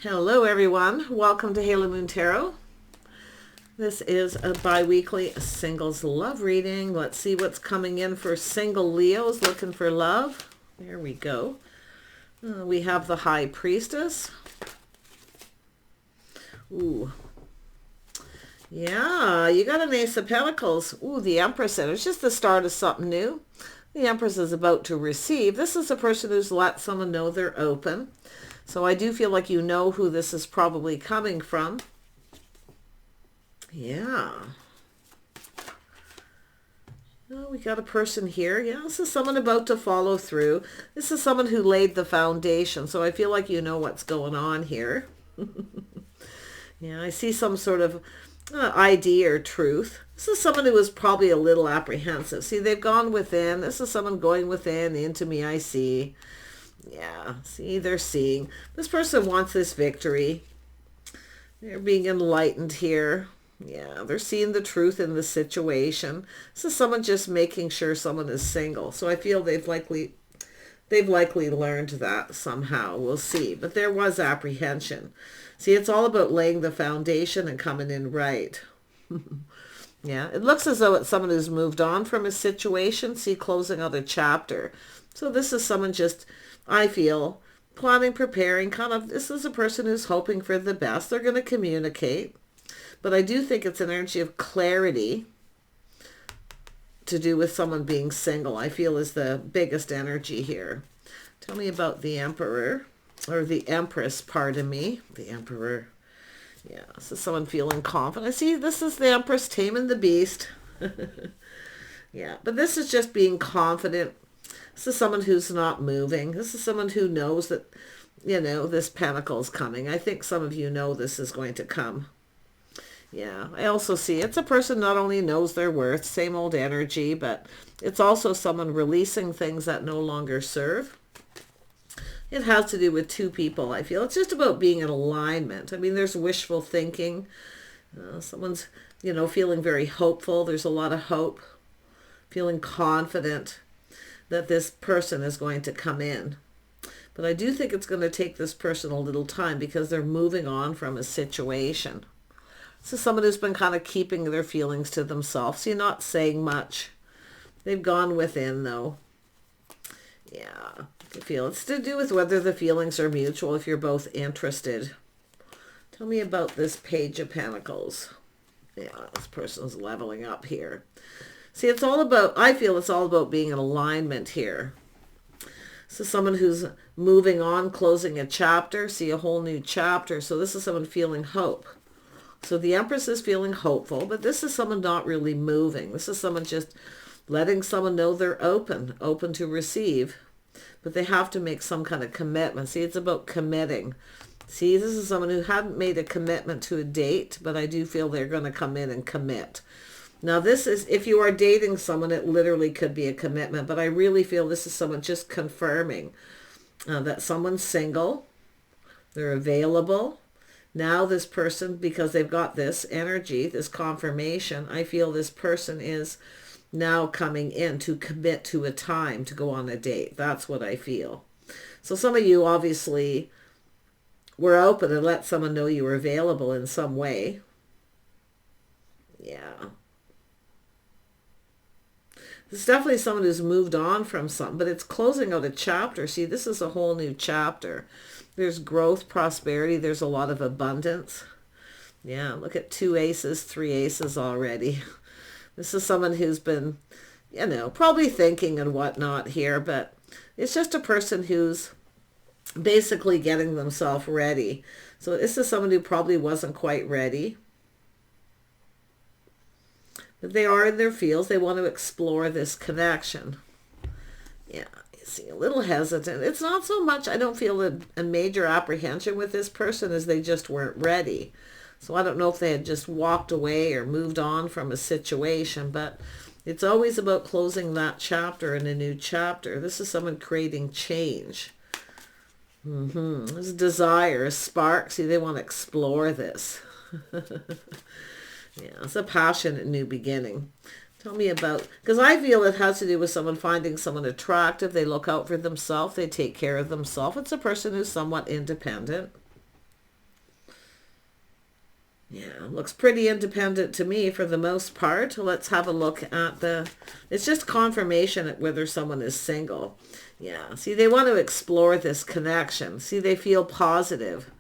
Hello everyone, welcome to Halo Moon Tarot. This is a bi-weekly singles love reading. Let's see what's coming in for single Leos looking for love. There we go. We have the High Priestess. Ooh. Yeah, you got an Ace of Pentacles. Ooh, the Empress. And it's just the start of something new. The Empress is about to receive. This is a person who's let someone know they're open. So I do feel like you know who this is probably coming from. Yeah. Oh, we got a person here. Yeah, this is someone about to follow through. This is someone who laid the foundation. So I feel like you know what's going on here. Yeah, I see some sort of idea or truth. This is someone who was probably a little apprehensive. See, they've gone within. This is someone going within. Into me, I see. Yeah, see, they're seeing. This person wants this victory. They're being enlightened here. Yeah, they're seeing the truth in the situation. This is someone just making sure someone is single. So I feel they've likely learned that somehow. We'll see. But there was apprehension. See, it's all about laying the foundation and coming in right. Yeah, it looks as though it's someone who's moved on from a situation. See, closing out a chapter. So this is someone just, I feel, planning, preparing, this is a person who's hoping for the best. They're going to communicate. But I do think it's an energy of clarity to do with someone being single, I feel is the biggest energy here. Tell me about the Emperor, or the Empress, pardon me. The Emperor. Yeah, this is someone feeling confident. I see this is the Empress taming the beast. Yeah, but this is just being confident. This is someone who's not moving. This is someone who knows that, you know, this Pentacle's coming. I think some of you know this is going to come. Yeah, I also see it's a person not only knows their worth, same old energy, but it's also someone releasing things that no longer serve. It has to do with two people, I feel. It's just about being in alignment. I mean, there's wishful thinking. Someone's, you know, feeling very hopeful. There's a lot of hope. Feeling confident that this person is going to come in. But I do think it's going to take this person a little time because they're moving on from a situation. This is someone who's been kind of keeping their feelings to themselves. So you're not saying much. They've gone within, though. Yeah, I feel it's to do with whether the feelings are mutual, if you're both interested. Tell me about this Page of Pentacles. Yeah, this person's leveling up here. See, it's all about, I feel it's all about being in alignment here. So someone who's moving on, closing a chapter, see a whole new chapter. So this is someone feeling hope. So the Empress is feeling hopeful, but this is someone not really moving. This is someone just letting someone know they're open to receive. But they have to make some kind of commitment. See, it's about committing. See, this is someone who hadn't made a commitment to a date, but I do feel they're going to come in and commit. Now this is, if you are dating someone, it literally could be a commitment, but I really feel this is someone just confirming that someone's single, they're available. Now this person, because they've got this energy, this confirmation, I feel this person is now coming in to commit to a time to go on a date. That's what I feel. So some of you obviously were open and let someone know you were available in some way. Yeah. It's definitely someone who's moved on from something, but it's closing out a chapter. See, this is a whole new chapter. There's growth, prosperity. There's a lot of abundance. Yeah, look at 2 aces, 3 aces already. This is someone who's been, you know, probably thinking and whatnot here, but it's just a person who's basically getting themselves ready. So this is someone who probably wasn't quite ready. But they are in their fields. They want to explore this connection. Yeah, you see, a little hesitant. It's not so much, I don't feel a major apprehension with this person as they just weren't ready. So I don't know if they had just walked away or moved on from a situation, but it's always about closing that chapter in a new chapter. This is someone creating change. There's desire, a spark. See, they want to explore this. Yeah, it's a passionate new beginning. Tell me about, because I feel it has to do with someone finding someone attractive. They look out for themselves. They take care of themselves. It's a person who's somewhat independent. Yeah, looks pretty independent to me for the most part. Let's have a look at it's just confirmation at whether someone is single. Yeah, see, they want to explore this connection. See, they feel positive.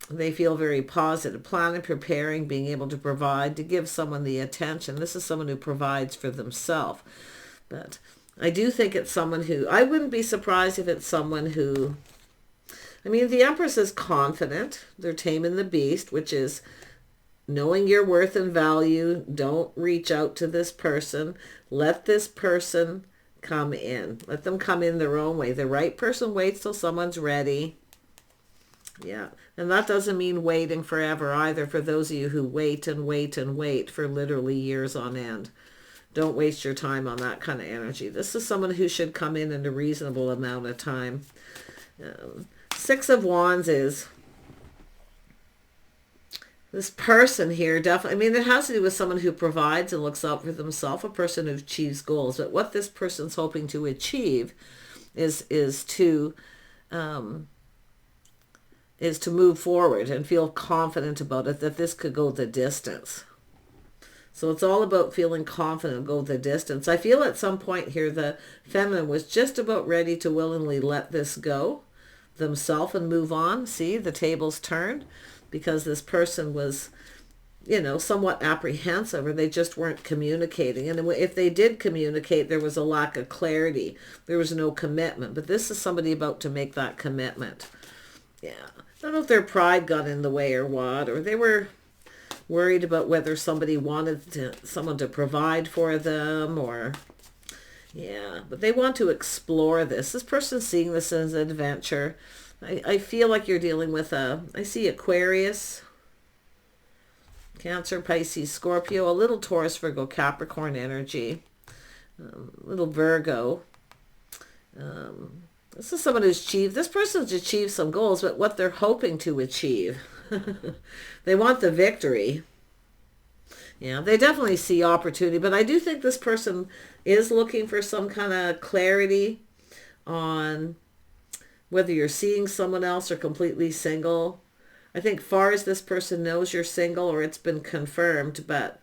They feel very positive, planning, preparing, being able to provide, to give someone the attention. This is someone who provides for themselves. But I do think it's someone who, I wouldn't be surprised if it's someone who, I mean, the Empress is confident. They're taming the beast, which is knowing your worth and value. Don't reach out to this person. Let this person come in. Let them come in their own way. The right person waits till someone's ready. Yeah. And that doesn't mean waiting forever either, for those of you who wait and wait and wait for literally years on end. Don't waste your time on that kind of energy. This is someone who should come in a reasonable amount of time. Six of Wands is this person here. Definitely, I mean, it has to do with someone who provides and looks out for themselves, a person who achieves goals. But what this person's hoping to achieve is to move forward and feel confident about it, that this could go the distance. So it's all about feeling confident, go the distance. I feel at some point here the feminine was just about ready to willingly let this go themselves and move on. See, the tables turned, because this person was, you know, somewhat apprehensive, or they just weren't communicating. And if they did communicate, there was a lack of clarity. There was no commitment. But this is somebody about to make that commitment. Yeah. I don't know if their pride got in the way or what, or they were worried about whether somebody wanted someone to provide for them, or yeah, but they want to explore this. This person's seeing this as an adventure. I feel like you're dealing with I see Aquarius, Cancer, Pisces, Scorpio, a little Taurus, Virgo, Capricorn energy, little Virgo. This is someone who's achieved, this person's achieved some goals, but what they're hoping to achieve. They want the victory. Yeah, they definitely see opportunity, but I do think this person is looking for some kind of clarity on whether you're seeing someone else or completely single. I think far as this person knows you're single, or it's been confirmed, but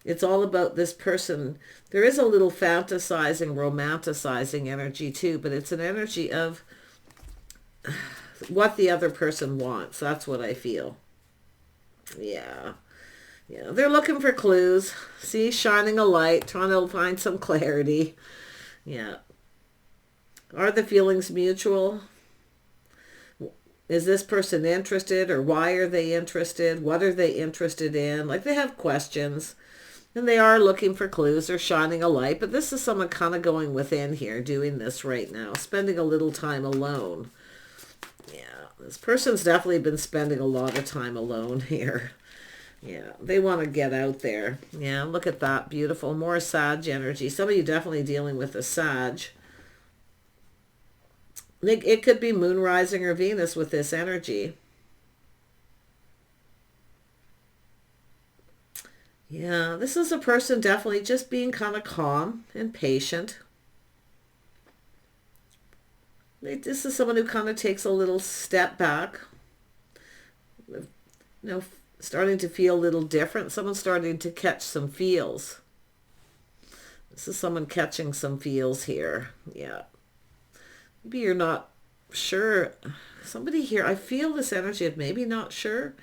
it's all about this person. There is a little fantasizing, romanticizing energy too, but it's an energy of what the other person wants. That's what I feel. Yeah. Yeah, they're looking for clues. See, shining a light, trying to find some clarity. Yeah. Are the feelings mutual? Is this person interested, or why are they interested? What are they interested in? Like, they have questions, and they are looking for clues. They're shining a light, but this is someone kind of going within here, doing this right now, spending a little time alone. Yeah, this person's definitely been spending a lot of time alone here. Yeah, they want to get out there. Yeah, look at that. Beautiful. More Sag energy. Some of you definitely dealing with a Sag. It could be Moon rising or Venus with this energy. Yeah, this is a person definitely just being kind of calm and patient. This is someone who kind of takes a little step back. You know, starting to feel a little different. Someone's starting to catch some feels. This is someone catching some feels here. Yeah. Maybe you're not sure. Somebody here, I feel this energy of maybe not sure,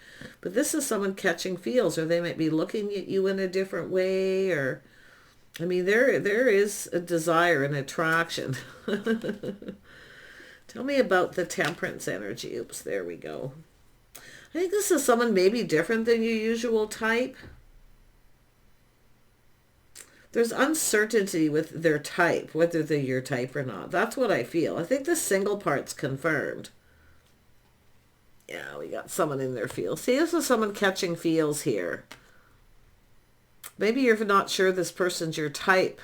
but this is someone catching feels, or they might be looking at you in a different way, or, I mean, there is a desire and attraction. Tell me about the Temperance energy. Oops, there we go. I think this is someone maybe different than your usual type. There's uncertainty with their type, whether they're your type or not. That's what I feel. I think the single part's confirmed. Yeah, we got someone in their feels. See, this is someone catching feels here. Maybe you're not sure this person's your type.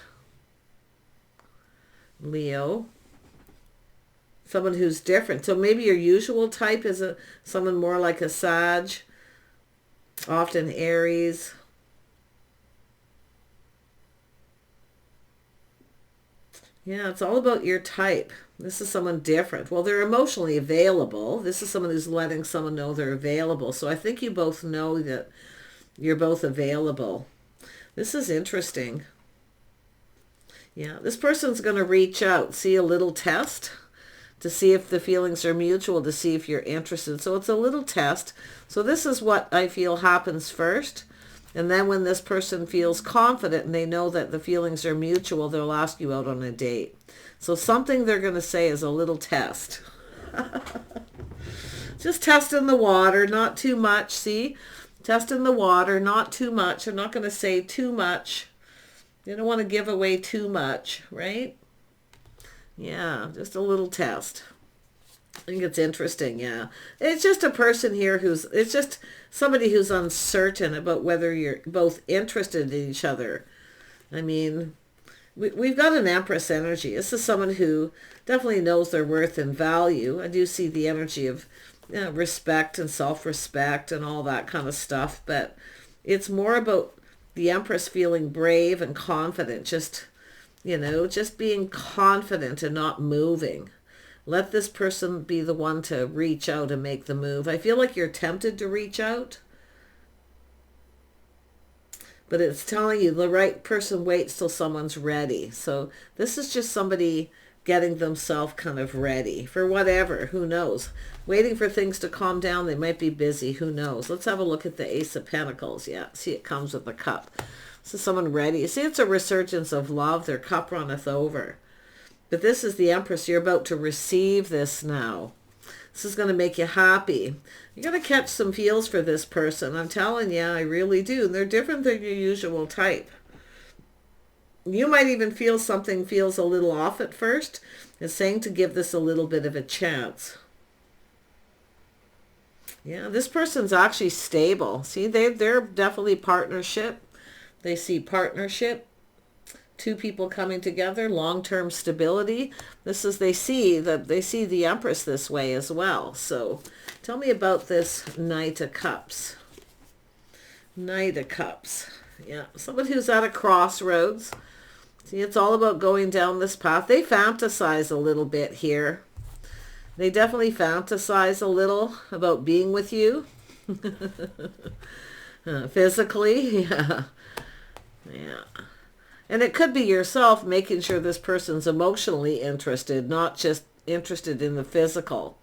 Leo. Someone who's different. So maybe your usual type is someone more like a Sag, often Aries. Yeah, it's all about your type. This is someone different. Well, they're emotionally available. This is someone who's letting someone know they're available. So I think you both know that you're both available. This is interesting. Yeah, this person's going to reach out, see a little test to see if the feelings are mutual, to see if you're interested. So it's a little test. So this is what I feel happens first. And then when this person feels confident and they know that the feelings are mutual, they'll ask you out on a date. So something they're going to say is a little test. Just testing the water, not too much. See? Testing the water, not too much. They're not going to say too much. You don't want to give away too much, right? Yeah, just a little test. I think it's interesting, yeah. It's just a person here it's just somebody who's uncertain about whether you're both interested in each other. I mean, we've got an Empress energy. This is someone who definitely knows their worth and value. I do see the energy of respect and self-respect and all that kind of stuff, but it's more about the Empress feeling brave and confident, just being confident and not moving. Let this person be the one to reach out and make the move. I feel like you're tempted to reach out, but it's telling you the right person waits till someone's ready. So this is just somebody getting themselves kind of ready for whatever. Who knows? Waiting for things to calm down. They might be busy. Who knows? Let's have a look at the Ace of Pentacles. Yeah, see, it comes with a cup. This is someone ready. You see, it's a resurgence of love. Their cup runneth over. But this is the Empress. You're about to receive this now. This is going to make you happy. You're going to catch some feels for this person. I'm telling you, I really do. They're different than your usual type. You might even feel something feels a little off at first. It's saying to give this a little bit of a chance. Yeah, this person's actually stable. See, they're definitely partnership. They see partnership. Two people coming together, long-term stability. This is, they see the Empress this way as well. So tell me about this Knight of Cups. Knight of Cups. Yeah, someone who's at a crossroads. See, it's all about going down this path. They fantasize a little bit here. They definitely fantasize a little about being with you. Physically, yeah. Yeah. And it could be yourself making sure this person's emotionally interested, not just interested in the physical.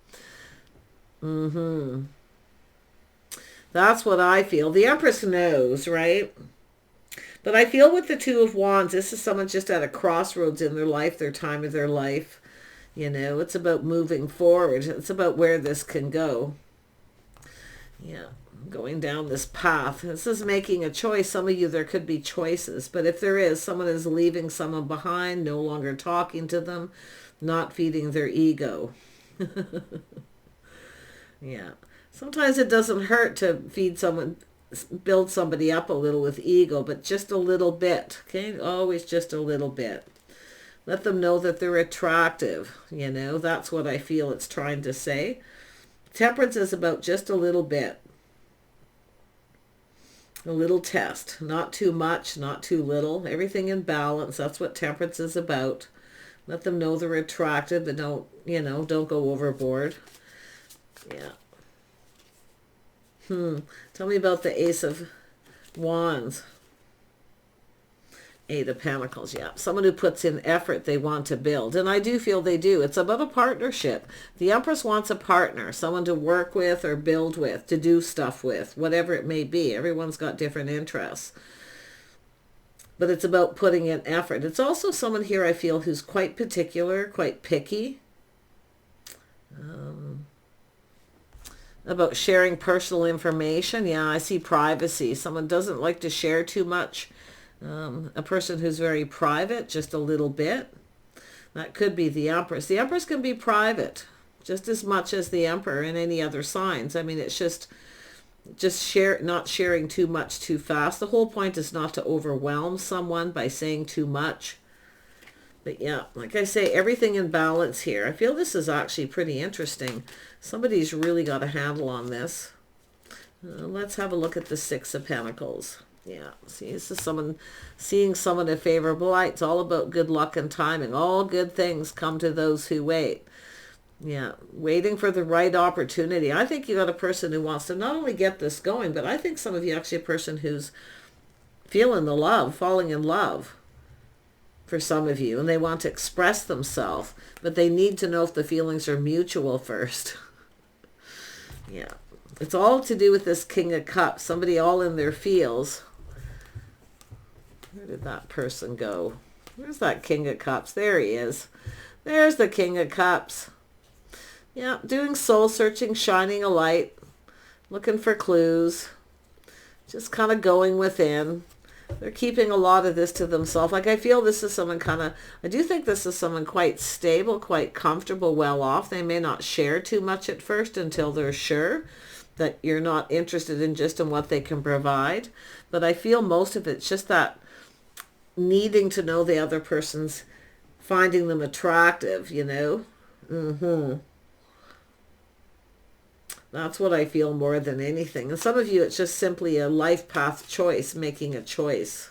That's what I feel. The Empress knows, right? But I feel with the Two of Wands, this is someone just at a crossroads in their life, their time of their life. You know, it's about moving forward. It's about where this can go. Yeah. Going down this path. This is making a choice. Some of you, there could be choices, but if there is, someone is leaving someone behind, no longer talking to them, not feeding their ego. Yeah. Sometimes it doesn't hurt to feed someone, build somebody up a little with ego, but just a little bit, okay? Always just a little bit. Let them know that they're attractive, you know? That's what I feel it's trying to say. Temperance is about just a little bit. A little test, not too much, not too little, everything in balance. That's what temperance is about. Let them know they're attractive, but don't go overboard. Yeah. Tell me about the Ace of Wands. Eight of Pentacles, yeah. Someone who puts in effort they want to build. And I do feel they do. It's about a partnership. The Empress wants a partner, someone to work with or build with, to do stuff with, whatever it may be. Everyone's got different interests. But it's about putting in effort. It's also someone here I feel who's quite particular, quite picky. About sharing personal information. Yeah, I see privacy. Someone doesn't like to share too much. A person who's very private, just a little bit. That could be the Empress. The Empress can be private just as much as the Emperor and any other signs. I mean, it's just not sharing too much too fast. The whole point is not to overwhelm someone by saying too much. But yeah, like I say, everything in balance here. I feel this is actually pretty interesting. Somebody's really got a handle on this. Let's have a look at the Six of Pentacles. Yeah, see, this is someone seeing someone in favorable light. It's all about good luck and timing. All good things come to those who wait. Yeah, waiting for the right opportunity. I think you got a person who wants to not only get this going, but I think some of you actually a person who's feeling the love, falling in love for some of you, and they want to express themselves, but they need to know if the feelings are mutual first. Yeah, it's all to do with this King of Cups, somebody all in their feels. Where did that person go? Where's that King of Cups? There he is. There's the King of Cups. Yeah, doing soul searching, shining a light, looking for clues, just kind of going within. They're keeping a lot of this to themselves. Like I feel this is someone I do think this is someone quite stable, quite comfortable, well off. They may not share too much at first until they're sure that you're not interested in just in what they can provide. But I feel most of it's just that needing to know the other person's, finding them attractive, you know. That's what I feel more than anything. And some of you, it's just simply a life path choice, making a choice.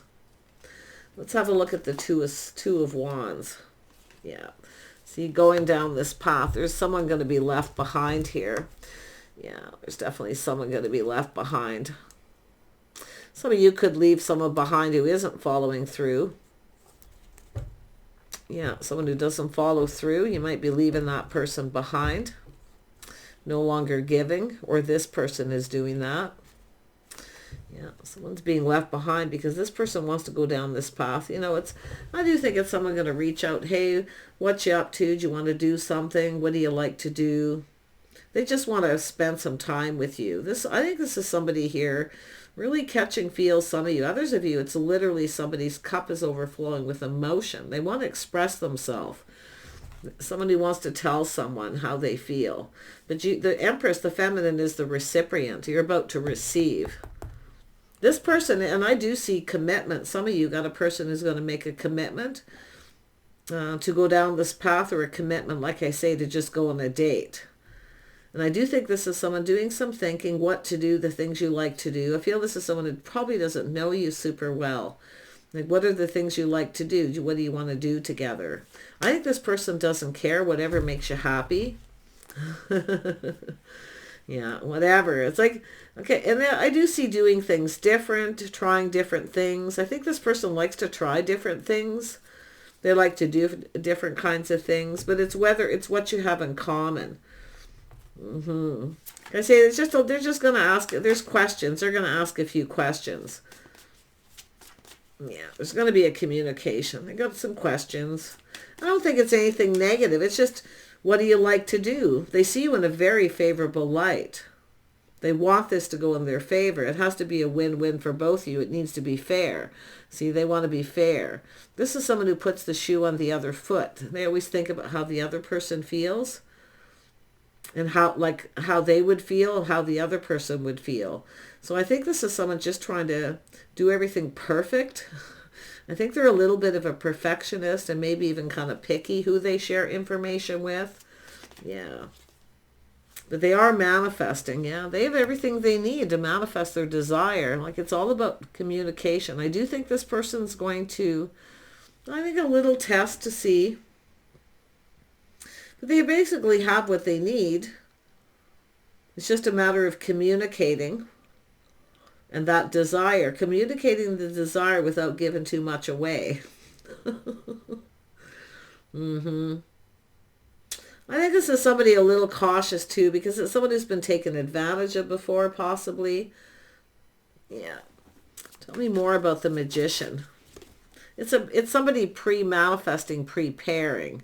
Let's have a look at the Two of Wands. Yeah. See, going down this path, there's someone going to be left behind here. Yeah, there's definitely someone going to be left behind. Some of you could leave someone behind who isn't following through. Yeah, someone who doesn't follow through. You might be leaving that person behind. No longer giving, or this person is doing that. Yeah, someone's being left behind because this person wants to go down this path. You know, I do think it's someone going to reach out. Hey, what you up to? Do you want to do something? What do you like to do? They just want to spend some time with you. I think this is somebody here really catching feels, some of you. Others of you, it's literally somebody's cup is overflowing with emotion. They want to express themselves. Someone who wants to tell someone how they feel. But the Empress, the feminine, is the recipient. You're about to receive. This person, and I do see commitment. Some of you got a person who's going to make a commitment to go down this path, or a commitment, like I say, to just go on a date. And I do think this is someone doing some thinking, what to do, the things you like to do. I feel this is someone who probably doesn't know you super well. Like, what are the things you like to do? What do you want to do together? I think this person doesn't care, whatever makes you happy. Yeah, whatever. It's like, okay, and then I do see doing things different, trying different things. I think this person likes to try different things. They like to do different kinds of things, but it's what you have in common. I say they're just going to ask, there's questions. They're going to ask a few questions. Yeah, there's going to be a communication. I got some questions. I don't think it's anything negative. It's just, what do you like to do? They see you in a very favorable light. They want this to go in their favor. It has to be a win-win for both of you. It needs to be fair. See, they want to be fair. This is someone who puts the shoe on the other foot. They always think about how the other person feels and how they would feel, how the other person would feel. So I think this is someone just trying to do everything perfect. I think they're a little bit of a perfectionist and maybe even kind of picky who they share information with. Yeah. But they are manifesting, yeah. They have everything they need to manifest their desire. Like, it's all about communication. I do think this person's going to, I think, a little test to see. But they basically have what they need. It's just a matter of communicating. And that desire, communicating the desire without giving too much away. I think this is somebody a little cautious too, because it's someone who's been taken advantage of before, possibly. Yeah. Tell me more about the Magician. It's somebody pre-manifesting, preparing.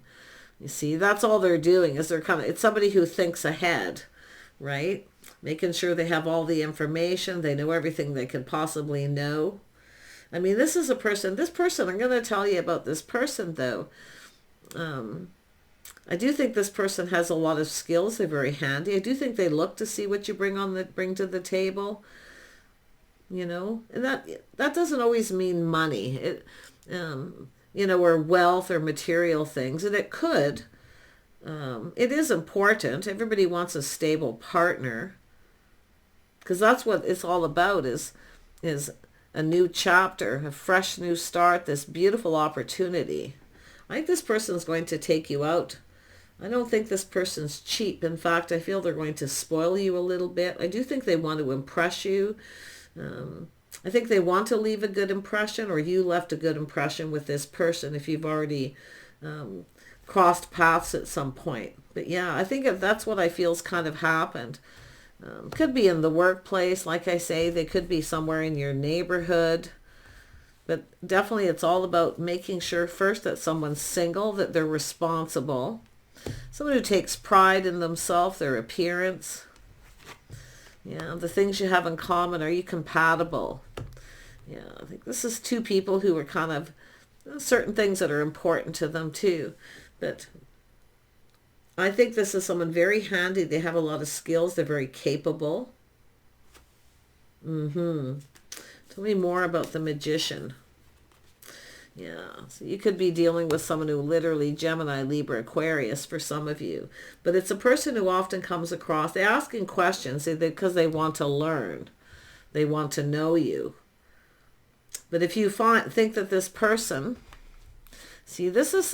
You see, that's all they're doing, is it's somebody who thinks ahead, right? Making sure they have all the information, they know everything they can possibly know. I mean, this person, I'm going to tell you about this person, though. I do think this person has a lot of skills. They're very handy. I do think they look to see what you bring to the table. You know, and that doesn't always mean money. Or wealth or material things, and it could. It is important. Everybody wants a stable partner, because that's what it's all about. Is a new chapter, a fresh new start, this beautiful opportunity. I think this person's going to take you out. I don't think this person's cheap. In fact, I feel they're going to spoil you a little bit. I do think they want to impress you. I think they want to leave a good impression, or you left a good impression with this person if you've already crossed paths at some point. But yeah, I think that's what I feel's kind of happened. Could be in the workplace, like I say. They could be somewhere in your neighborhood. But definitely it's all about making sure first that someone's single, that they're responsible. Someone who takes pride in themselves, their appearance. Yeah, the things you have in common. Are you compatible? Yeah, I think this is two people who are kind of certain things that are important to them too. But I think this is someone very handy. They have a lot of skills. They're very capable. Tell me more about the Magician. Yeah, so you could be dealing with someone who literally Gemini, Libra, Aquarius for some of you. But it's a person who often comes across, they're asking questions because they want to learn. They want to know you. But if you think that this person, see,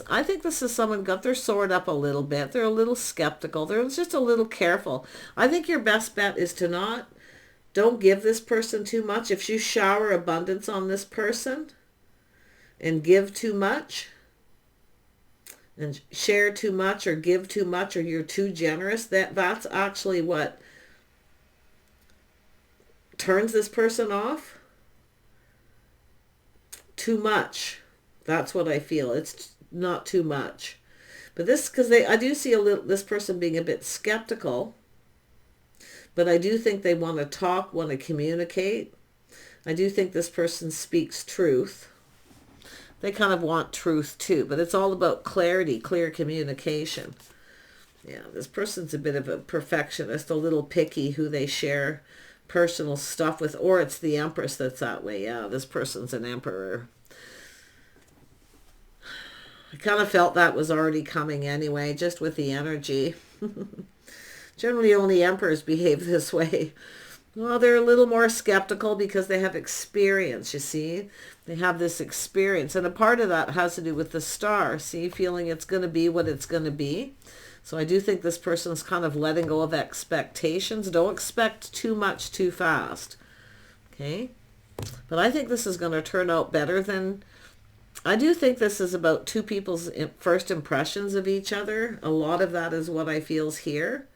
I think this is someone got their sword up a little bit. They're a little skeptical. They're just a little careful. I think your best bet is to don't give this person too much. If you shower abundance on this person and give too much and share too much or give too much, or you're too generous, that's actually what turns this person off. Too much. That's what I feel. It's not too much. But this, because I do see this person being a bit skeptical. But I do think they want to talk, want to communicate. I do think this person speaks truth. They kind of want truth too, but it's all about clarity, clear communication. Yeah, this person's a bit of a perfectionist, a little picky who they share personal stuff with, or it's the Empress that's that way. Yeah, this person's an Emperor. I kind of felt that was already coming anyway, just with the energy. Generally, only Emperors behave this way. Well, they're a little more skeptical because they have experience, you see. They have this experience. And a part of that has to do with the star. See, feeling it's going to be what it's going to be. So I do think this person's kind of letting go of expectations. Don't expect too much too fast. Okay? But I think this is going to turn out better than... I do think this is about two people's first impressions of each other. A lot of that is what I feel's here.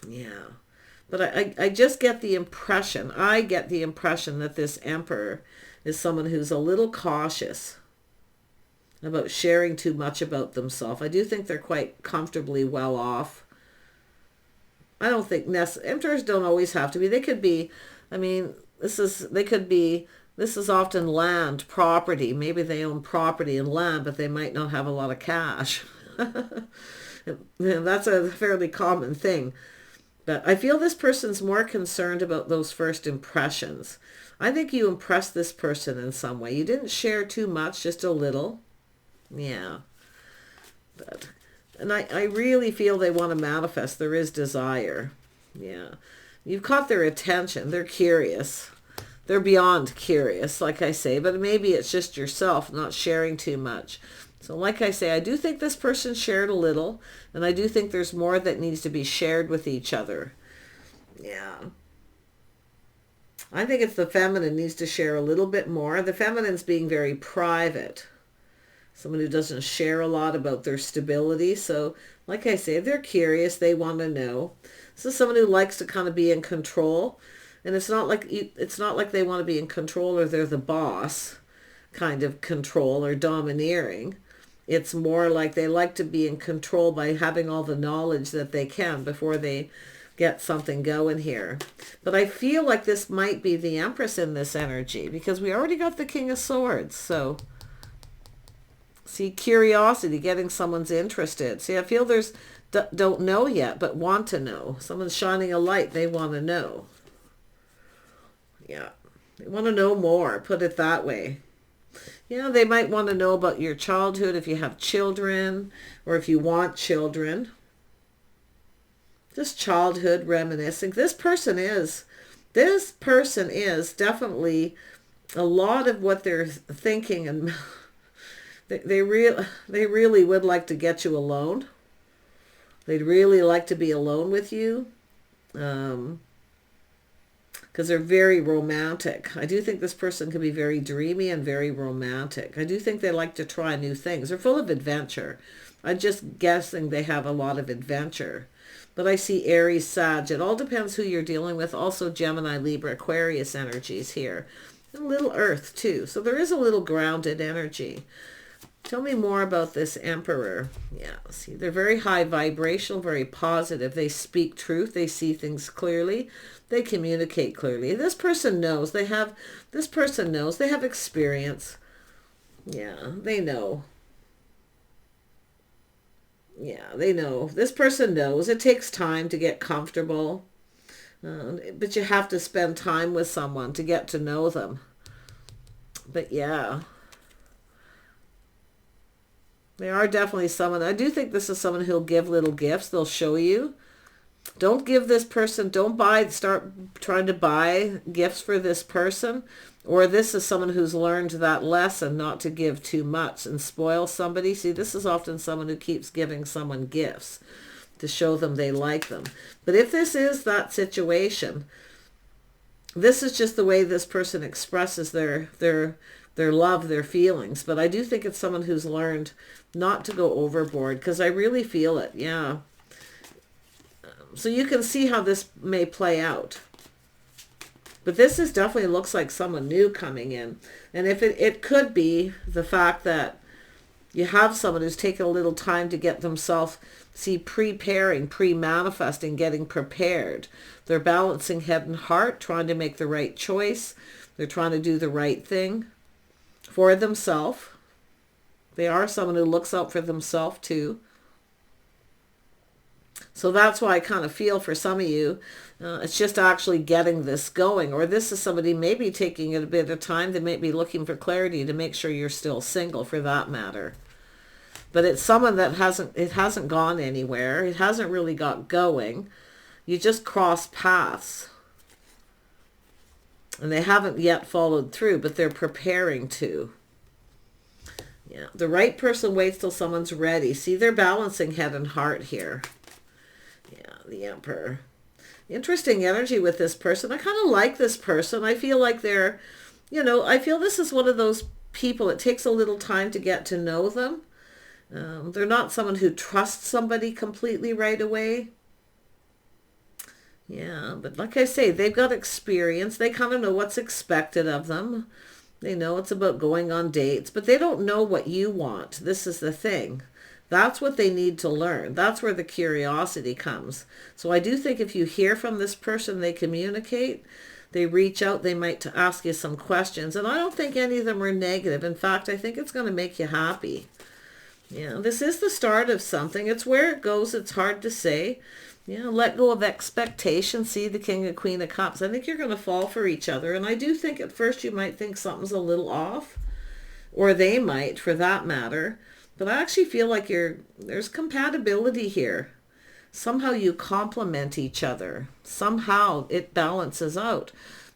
Yeah. But I just get the impression, that this Emperor is someone who's a little cautious about sharing too much about themselves. I do think they're quite comfortably well off. I don't think Emperors don't always have to be. They could be, this is often land, property. Maybe they own property and land, but they might not have a lot of cash. That's a fairly common thing. But I feel this person's more concerned about those first impressions. I think you impressed this person in some way. You didn't share too much, just a little. Yeah. And I really feel they want to manifest. There is desire. Yeah. You've caught their attention. They're curious. They're beyond curious, like I say. But maybe it's just yourself not sharing too much. So like I say, I do think this person shared a little, and I do think there's more that needs to be shared with each other. Yeah. I think it's the feminine needs to share a little bit more. The feminine's being very private. Someone who doesn't share a lot about their stability. So like I say, they're curious. They want to know. This is someone who likes to kind of be in control. And it's not like they want to be in control or they're the boss kind of control or domineering. It's more like they like to be in control by having all the knowledge that they can before they get something going here. But I feel like this might be the Empress in this energy because we already got the King of Swords. So, see, curiosity, getting someone's interested. See, I feel there's don't know yet, but want to know. Someone's shining a light. They want to know. Yeah. They want to know more. Put it that way. Yeah, they might want to know about your childhood if you have children or if you want children. Just childhood reminiscing. This person is This person is definitely a lot of what they're thinking, and they really would like to get you alone. They'd really like to be alone with you. Because they're very romantic. I do think this person can be very dreamy and very romantic. I do think they like to try new things. They're full of adventure. I'm just guessing they have a lot of adventure. But I see Aries, Sag. It all depends who you're dealing with. Also Gemini, Libra, Aquarius energies here. And a little Earth too. So there is a little grounded energy. Tell me more about this Emperor. Yeah, see, they're very high vibrational, very positive. They speak truth. They see things clearly. They communicate clearly. This person knows. This person knows. They have experience. Yeah, they know. Yeah, they know. This person knows. It takes time to get comfortable. But you have to spend time with someone to get to know them. But yeah. They are definitely someone. I do think this is someone who'll give little gifts. They'll show you. Don't give this person, start trying to buy gifts for this person. Or this is someone who's learned that lesson not to give too much and spoil somebody. See, this is often someone who keeps giving someone gifts to show them they like them. But if this is that situation, this is just the way this person expresses their love, their feelings. But I do think it's someone who's learned not to go overboard, because I really feel it. Yeah. So you can see how this may play out. But this is definitely looks like someone new coming in. And if it could be the fact that you have someone who's taken a little time to get themselves, preparing, pre-manifesting, getting prepared. They're balancing head and heart, trying to make the right choice. They're trying to do the right thing for themselves. They are someone who looks out for themselves too. So that's why I kind of feel for some of you, it's just actually getting this going. Or this is somebody maybe taking it a bit of time. They may be looking for clarity to make sure you're still single, for that matter. But it's someone that hasn't gone anywhere. It hasn't really got going. You just cross paths. And they haven't yet followed through, but they're preparing to. Yeah, the right person waits till someone's ready. See, they're balancing head and heart here. Yeah, the Emperor. Interesting energy with this person. I kind of like this person. I feel like they're, I feel this is one of those people. It takes a little time to get to know them. They're not someone who trusts somebody completely right away. Yeah, but like I say, they've got experience. They kind of know what's expected of them. They know it's about going on dates, but they don't know what you want. This is the thing. That's what they need to learn. That's where the curiosity comes. So I do think if you hear from this person, they communicate, they reach out, they might ask you some questions. And I don't think any of them are negative. In fact, I think it's going to make you happy. Yeah, this is the start of something. It's where it goes. It's hard to say. Yeah, let go of expectation. See the King and Queen of Cups. I think you're going to fall for each other. And I do think at first you might think something's a little off. Or they might, for that matter. But I actually feel like there's compatibility here. Somehow you complement each other. Somehow it balances out.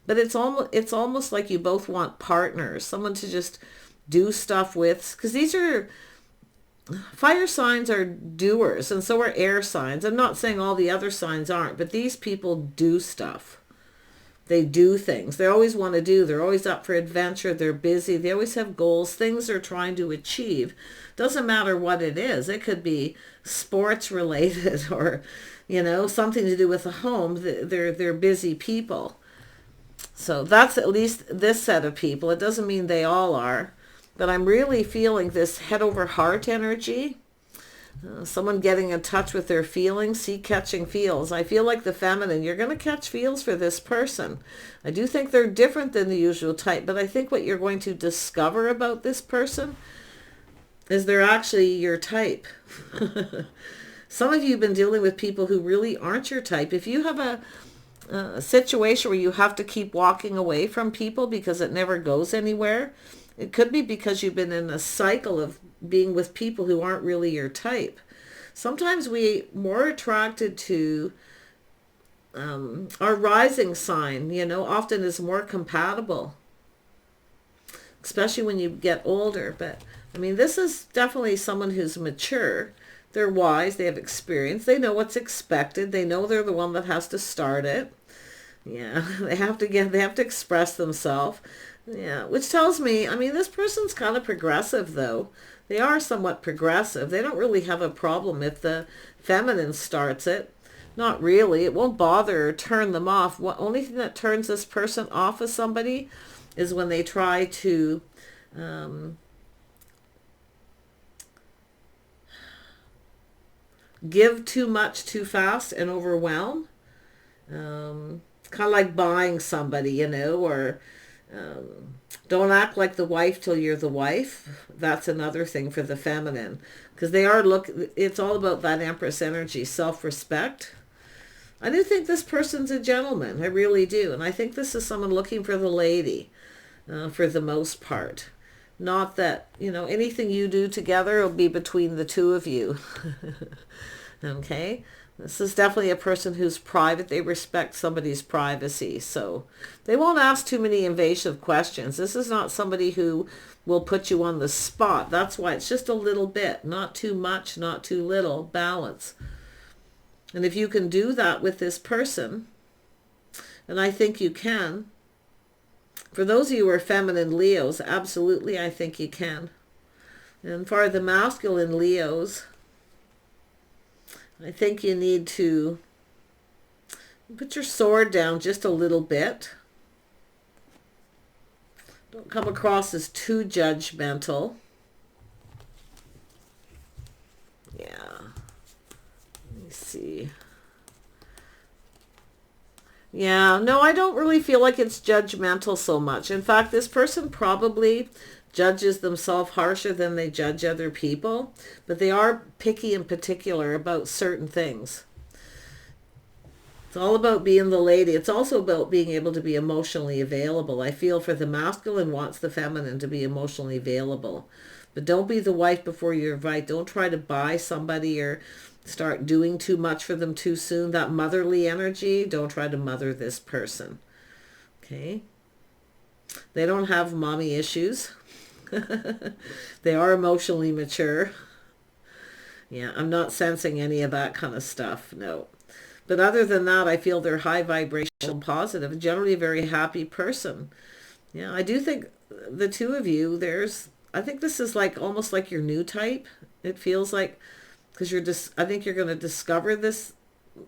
But it's almost like you both want partners. Someone to just do stuff with. Because these are... Fire signs are doers, and so are air signs. I'm not saying all the other signs aren't, but these people do stuff. They do things. They always want to do. They're always up for adventure. They're busy. They always have goals, things they're trying to achieve. Doesn't matter what it is. It could be sports related or, something to do with a home. They're busy people. So that's at least this set of people. It doesn't mean they all are. But I'm really feeling this head over heart energy. Someone getting in touch with their feelings. See, catching feels. I feel like the feminine. You're going to catch feels for this person. I do think they're different than the usual type. But I think what you're going to discover about this person is they're actually your type. Some of you have been dealing with people who really aren't your type. If you have a situation where you have to keep walking away from people because it never goes anywhere, it could be because you've been in a cycle of being with people who aren't really your type. Sometimes we're more attracted to our rising sign, you know, often is more compatible, especially when you get older. But I mean, this is definitely someone who's mature. They're wise. They have experience. They know what's expected. They know they're the one that has to start it. Yeah, they have to express themselves. Yeah, which tells me, I mean, this person's kind of progressive though. They are somewhat progressive. They don't really have a problem if the feminine starts it. Not really. It won't bother or turn them off. What only thing that turns this person off of somebody is when they try to give too much too fast and overwhelm. It's kind of like buying somebody, you know, or don't act like the wife till you're the wife. That's another thing for the feminine, because it's all about that Empress energy, self-respect. I do think this person's a gentleman. I really do. And I think this is someone looking for the lady for the most part. Not that, you know, anything you do together will be between the two of you. Okay? This is definitely a person who's private. They respect somebody's privacy. So they won't ask too many invasive questions. This is not somebody who will put you on the spot. That's why it's just a little bit. Not too much, not too little. Balance. And if you can do that with this person, and I think you can, for those of you who are feminine Leos, absolutely I think you can. And for the masculine Leos, I think you need to put your sword down just a little bit. Don't come across as too judgmental. Yeah. See. Yeah, no, I don't really feel like it's judgmental so much. In fact, this person probably judges themselves harsher than they judge other people, but they are picky and particular about certain things. It's all about being the lady. It's also about being able to be emotionally available. I feel for the masculine wants the feminine to be emotionally available. But don't be the wife before you're right. Don't try to buy somebody or start doing too much for them too soon. That motherly energy, don't try to mother this person. Okay? They don't have mommy issues. They are emotionally mature. Yeah, I'm not sensing any of that kind of stuff. No. But other than that, I feel they're high vibrational, positive, generally a very happy person. Yeah, I do think the two of you, I think this is like almost like your new type. It feels like, because I think you're going to discover this,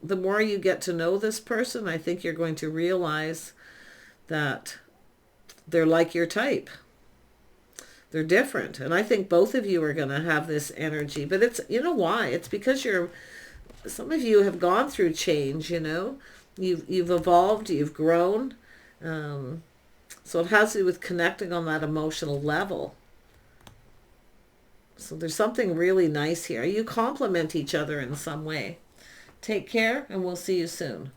the more you get to know this person, I think you're going to realize that they're like your type. They're different. And I think both of you are going to have this energy. But it's, you know why? It's because some of you have gone through change, you know. You've evolved, you've grown. So it has to do with connecting on that emotional level. So there's something really nice here. You complement each other in some way. Take care, and we'll see you soon.